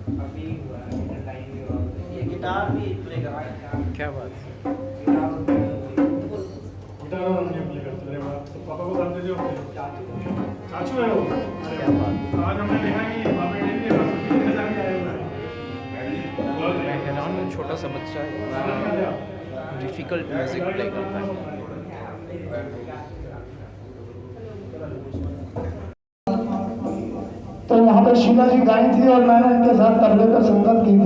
अभी हुआ है, इतना टाइम भी हुआ। ये गिटार भी प्ले करता है। क्या बात है। गिटार और नहीं प्ले करते। अरे वाह, तो पापा को जानते जो चाचू है वो। क्या बात है। आज हमने देखा कि पापा ने भी सरस्वती जी जाके आए हुए हैं। मैं हैरान हूँ, छोटा सा बच्चा डिफ़िकल्ट म्यूज़िक प्ले करता है। तो वहाँ पे शीला जी गाई थी और मैंने इनके साथ तबले पर संगत की थी।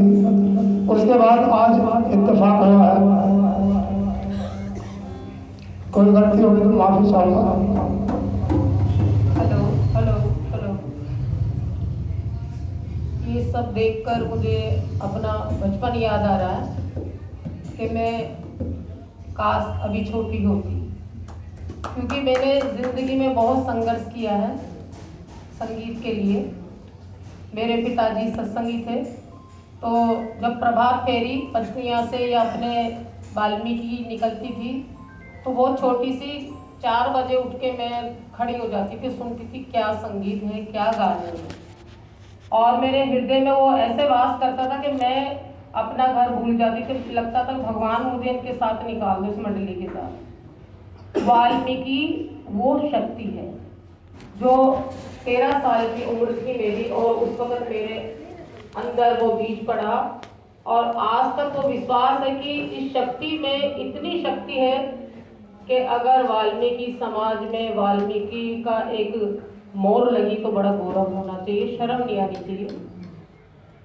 उसके बाद आज इत्तेफाक हुआ है। कोई गलती होगी तो माफी चाहूँगा। Hello hello hello. ये सब देखकर मुझे अपना बचपन याद आ रहा है कि मैं काश अभी छोटी होती, क्योंकि मैंने ज़िंदगी में बहुत संघर्ष किया है संगीत के लिए। मेरे पिताजी सत्संगी थे, तो जब प्रभात फेरी पचनिया से या अपने वाल्मीकि निकलती थी तो बहुत छोटी सी 4 बजे उठ के मैं खड़ी हो जाती थी, सुनती थी क्या संगीत है, क्या गाने हैं। और मेरे हृदय में वो ऐसे वास करता था कि मैं अपना घर भूल जाती थी। लगता था भगवान मुझे इनके साथ निकाल दो, इस मंडली के साथ। वाल्मीकि वो शक्ति है जो 13 साल की उम्र थी मेरी, और उस वक्त मेरे अंदर वो बीज पड़ा, और आज तक वो विश्वास है कि इस शक्ति में इतनी शक्ति है कि अगर वाल्मीकि समाज में वाल्मीकि का एक मोर लगी तो बड़ा गौरव होना चाहिए, शर्म नहीं आनी चाहिए।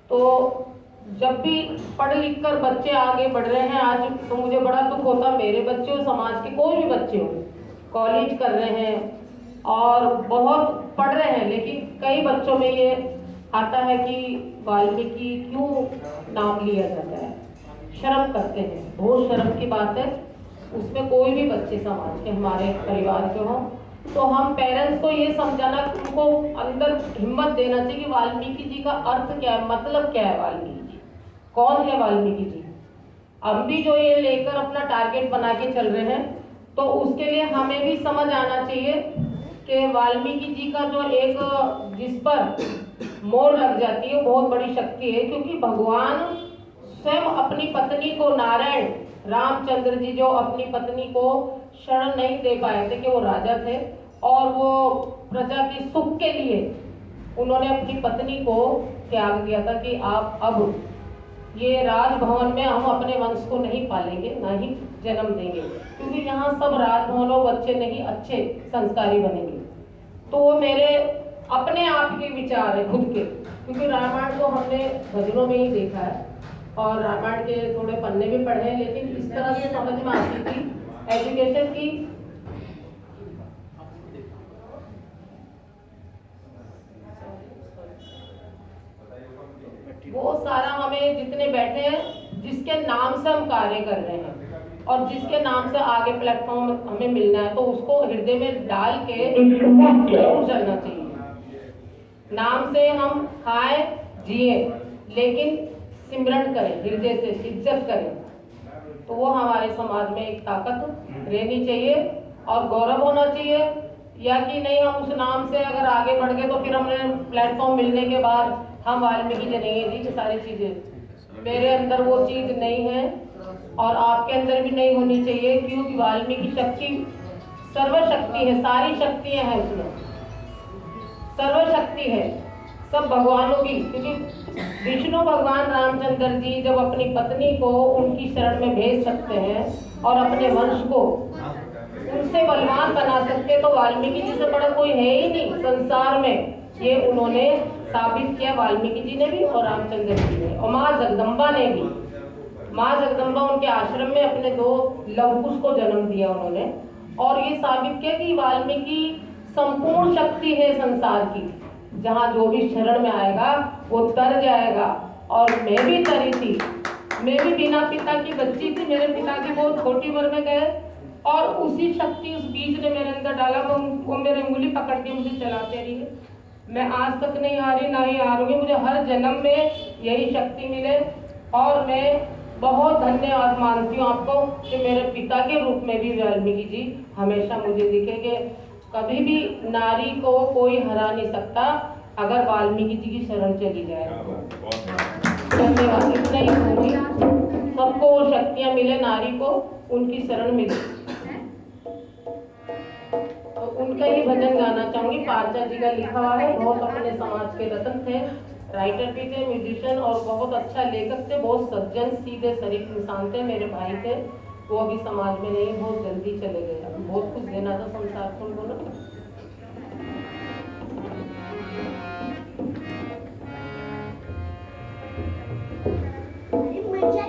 तो जब भी पढ़ लिख कर बच्चे आगे बढ़ रहे हैं आज, तो मुझे बड़ा दुख होता, मेरे बच्चे हो, समाज के कोई भी बच्चे हो, कॉलेज कर रहे हैं और बहुत पढ़ रहे हैं, लेकिन कई बच्चों में ये आता है कि वाल्मीकि क्यों नाम लिया जाता है, शर्म करते हैं। बहुत शर्म की बात है। उसमें कोई भी बच्चे समाज के हमारे परिवार के हों, तो हम पेरेंट्स को ये समझाना, उनको अंदर हिम्मत देना चाहिए कि वाल्मीकि जी का अर्थ क्या है, मतलब क्या है, वाल्मीकि जी कौन है। वाल्मीकि जी हम भी जो ये लेकर अपना टारगेट बना के चल रहे हैं, तो उसके लिए हमें भी समझ आना चाहिए कि वाल्मीकि जी का जो एक जिस पर मोहर लग जाती है वो बहुत बड़ी शक्ति है। क्योंकि भगवान स्वयं अपनी पत्नी को, नारायण रामचंद्र जी जो अपनी पत्नी को शरण नहीं दे पाए थे कि वो राजा थे, और वो प्रजा के सुख के लिए उन्होंने अपनी पत्नी को त्याग दिया था कि आप अब ये राजभवन में हम अपने वंश को नहीं पालेंगे, ना ही जन्म देंगे, क्योंकि यहाँ सब राजभवनों बच्चे नहीं अच्छे संस्कारी बनेंगे। तो वो मेरे अपने आप के विचार है, खुद के, क्योंकि रामायण को हमने भजनों में ही देखा है और रामायण के थोड़े पन्ने भी पढ़े हैं, लेकिन इस तरह से समझ में आती थी एजुकेशन की। वो सारा हमें जितने बैठे हैं, जिसके नाम से हम कार्य कर रहे हैं और जिसके नाम से आगे प्लेटफॉर्म हमें मिलना है, तो उसको हृदय में डाल के जरूर चलना चाहिए। नाम से हम खाएं जिए, लेकिन सिमरन करें, हृदय से इज्जत करें, तो वो हमारे समाज में एक ताकत रहनी चाहिए और गौरव होना चाहिए। या कि नहीं हम उस नाम से अगर आगे बढ़ गए तो फिर हमें प्लेटफॉर्म मिलने के बाद हम वाल्मीकि जनेंगे जी, सारी चीजें मेरे अंदर वो चीज नहीं है और आपके अंदर भी नहीं होनी चाहिए, क्योंकि वाल्मीकि शक्ति सर्वशक्ति है, सारी शक्तियां हैं उसमें, सर्वशक्ति है सब भगवानों की। क्योंकि विष्णु भगवान रामचंद्र जी जब अपनी पत्नी को उनकी शरण में भेज सकते हैं और अपने वंश को उनसे बलवान बना सकते, तो वाल्मीकि जी से बड़ा कोई है ही नहीं संसार में। ये उन्होंने साबित किया, वाल्मीकि जी ने भी और रामचंद्र जी ने, और माँ जगदम्बा ने भी। माँ जगदम्बा उनके आश्रम में अपने 2 लवकुश को जन्म दिया उन्होंने, और ये साबित किया कि वाल्मीकि संपूर्ण शक्ति है संसार की। जहाँ जो भी शरण में आएगा वो तर जाएगा। और मैं भी तरी थी, मैं भी बिना पिता की बच्ची थी, मेरे पिता की बहुत छोटी उम्र में गए, और उसी शक्ति उस बीज ने मेरे अंदर डाला, वो मेरी उंगली पकड़ के मुझे चलाते रही है। मैं आज तक नहीं हारी, ना ही हारूंगी, मुझे हर जन्म में यही शक्ति मिले। और मैं बहुत धन्यवाद मानती हूँ आपको कि मेरे पिता के रूप में भी वाल्मीकि जी हमेशा मुझे दिखेंगे। कभी भी नारी को कोई हरा नहीं सकता, अगर वाल्मीकि जी की शरण चली जाए। धन्यवाद, इतना ही कहूँगी। सबको वो शक्तियाँ मिले, नारी को उनकी शरण मिले। तो उनका ही भजन गाना चाहूँगी। पारचा जी का लिखा हुआ है, बहुत अपने समाज के रत्न थे, राइटर भी थे, म्यूजिशियन और बहुत अच्छा लेखक थे, बहुत सज्जन सीधे शरीफ इंसान थे, मेरे भाई थे। वो अभी समाज में नहीं, बहुत जल्दी चले गए। बहुत कुछ देना था संसार को उनको ना। मजा